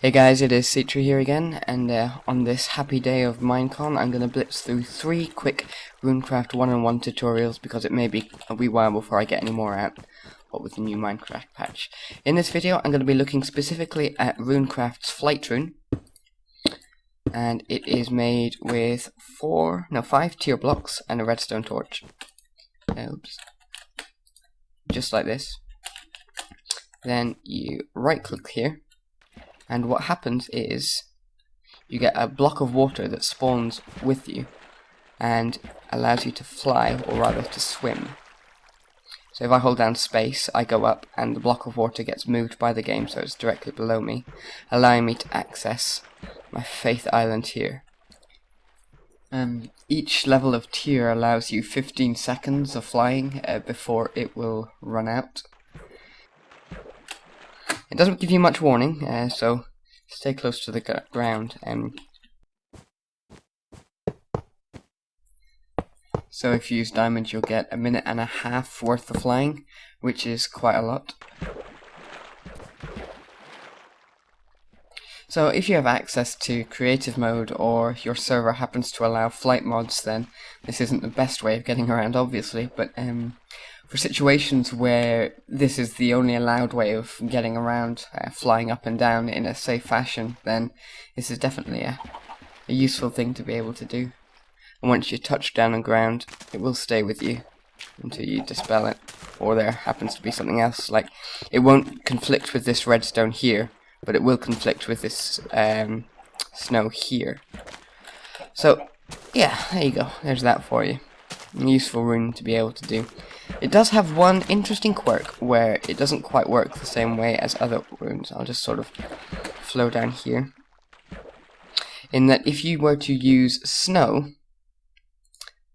Hey guys, it is Citra here again, and on this happy day of Minecon, I'm going to blitz through 3 quick Runecraft 1-on-1 tutorials because it may be a wee while before I get any more out, what with the new Minecraft patch. In this video, I'm going to be looking specifically at Runecraft's Flight Rune, and it is made with 5 tier blocks and a redstone torch. Oops. Just like this. Then you right click here. And what happens is you get a block of water that spawns with you and allows you to fly, or rather to swim. So if I hold down space, I go up and the block of water gets moved by the game so it's directly below me, allowing me to access my Faith Island here. Each level of tier allows you 15 seconds of flying before it will run out. It doesn't give you much warning, so stay close to the ground. So if you use diamond, you'll get 1.5 minutes worth of flying, which is quite a lot. So if you have access to creative mode, or your server happens to allow flight mods, then this isn't the best way of getting around, obviously, but for situations where this is the only allowed way of getting around, flying up and down in a safe fashion, then this is definitely a useful thing to be able to do. And once you touch down on ground, it will stay with you until you dispel it, or there happens to be something else. Like, it won't conflict with this redstone here, but it will conflict with this snow here. So yeah, there you go, there's that for you. A useful rune to be able to do. It does have one interesting quirk where it doesn't quite work the same way as other runes. I'll just sort of flow down here. In that if you were to use snow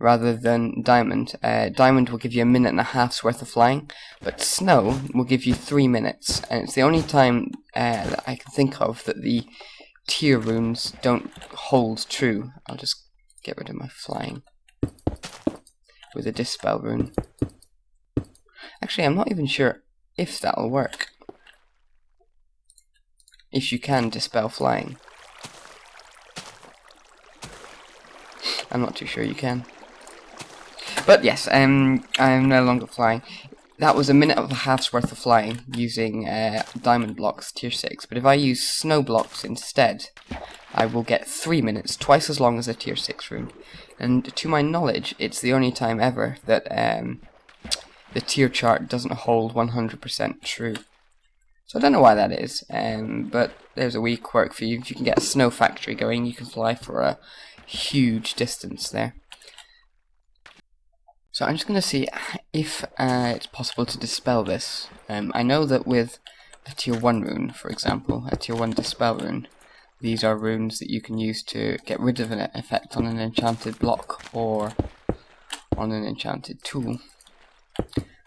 rather than diamond, diamond will give you 1.5 minutes worth of flying, but snow will give you 3 minutes, and it's the only time that I can think of that the tier runes don't hold true. I'll just get rid of my flying with a dispel rune. Actually, I'm not even sure if that'll work. If you can dispel flying. I'm not too sure you can. But yes, I'm no longer flying. That was 1.5 minutes worth of flying using diamond blocks, tier 6. But if I use snow blocks instead, I will get 3 minutes, twice as long as a tier 6 rune. And to my knowledge, it's the only time ever that the tier chart doesn't hold 100% true. So I don't know why that is, but there's a wee quirk for you. If you can get a snow factory going, you can fly for a huge distance there. So I'm just going to see if it's possible to dispel this. I know that with a tier 1 rune, for example, a tier 1 dispel rune, these are runes that you can use to get rid of an effect on an enchanted block or on an enchanted tool.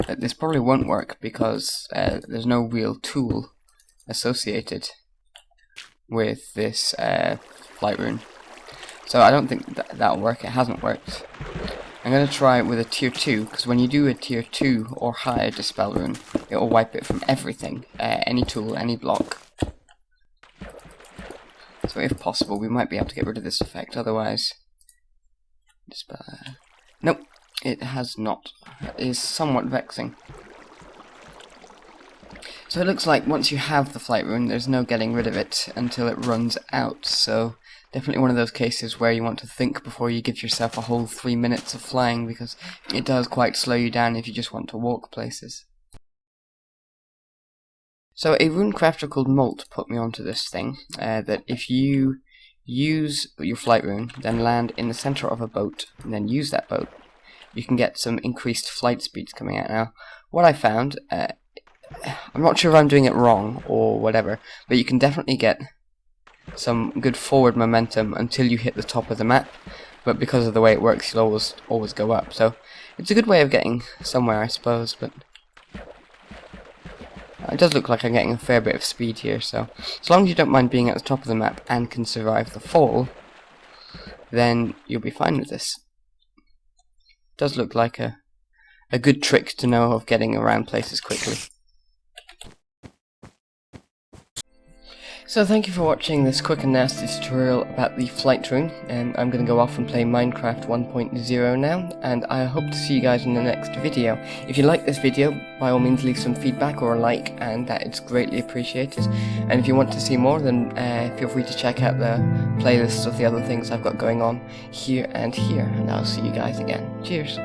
But this probably won't work because there's no real tool associated with this Flight Rune. So I don't think that'll work. It hasn't worked. I'm going to try it with a tier 2, because when you do a tier 2 or higher dispel rune, it will wipe it from everything, any tool, any block. So if possible, we might be able to get rid of this effect, otherwise... Nope, it has not. It is somewhat vexing. So it looks like once you have the Flight Rune, there's no getting rid of it until it runs out, so definitely one of those cases where you want to think before you give yourself a whole 3 minutes of flying, because it does quite slow you down if you just want to walk places. So a rune crafter called Molt put me onto this thing, that if you use your Flight Rune, then land in the center of a boat, and then use that boat, you can get some increased flight speeds coming out. Now, what I found, I'm not sure if I'm doing it wrong or whatever, but you can definitely get some good forward momentum until you hit the top of the map, but because of the way it works, you'll always go up. So it's a good way of getting somewhere, I suppose, but it does look like I'm getting a fair bit of speed here, so as long as you don't mind being at the top of the map and can survive the fall, then you'll be fine with this. It does look like a good trick to know of getting around places quickly. So thank you for watching this quick and nasty tutorial about the Flight Rune. I'm going to go off and play Minecraft 1.0 now, and I hope to see you guys in the next video. If you like this video, by all means leave some feedback or a like, and that is greatly appreciated. And if you want to see more, then feel free to check out the playlist of the other things I've got going on here and here, and I'll see you guys again. Cheers!